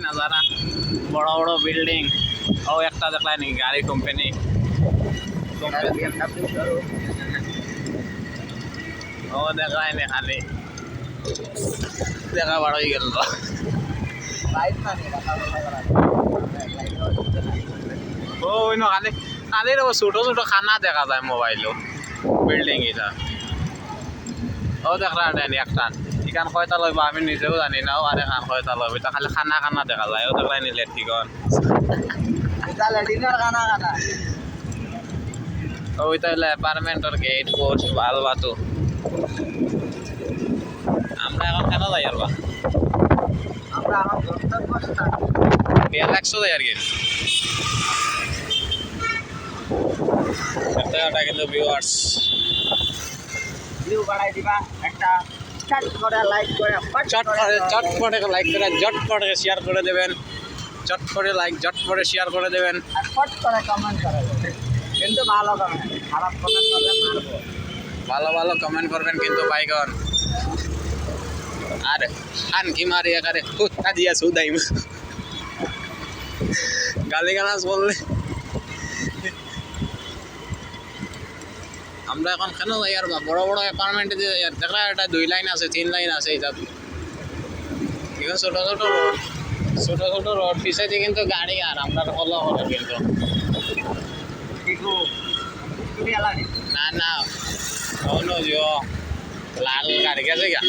नज़ारा बड़ा बड़ा बिल्डिंग और एक देखला नहीं गाड़ी कंपनी ও দেখায় না খালি দেখা বড় হয়ে গেল ও ওই না খালি খালি ছোট ছোট খানা দেখা যায় মোবাইলও বিল্ডিং এটা ও দেখলা নেই একটা এখান কয়টা লইব আমি নিজেও জানি না আর এখান কয়টা লইব এটা খালি খানা খানা দেখা যায় ও দেখলা নিলে ঠিকন ওইটা হলো অ্যাপার্টমেন্টের গেট পোস্ট ভাল বাতু আমরা এখন কেন যাই আর বা আমরা আমার গন্তব্যস্থান রিল্যাক্সও যাই আর কি এটা কিন্তু ভিউয়ার্স ভিউ বাড়াই দিবা একটা চট করে লাইক করে চট করে লাইক করে জট করে শেয়ার করে দেবেন চট করে লাইক জট করে শেয়ার করে দেবেন আর ফট করে কমেন্ট করে দেবেন কিন্তু ভালো কমেন্ট খারাপ কমেন্ট করলে মারবো ভালো ভালো কমেন্ট করবেন কিন্তু বাইগন আর খান কি মারি একারে কুত্তা দিয়া সুদাই গালিগালাজ বললে আমরা এখন কেন যাই আর বড় বড় অ্যাপার্টমেন্টে যে দেখা একটা 2 লাইন আছে 3 লাইন আছে এটা এখন ছোট ছোট রোড পিছাইতে কিন্তু গাড়ি আর আমরা ফলো করে কিন্তু ঠিকু তুমি এলানি না না অন্য লাল গাড়ি গেছে গা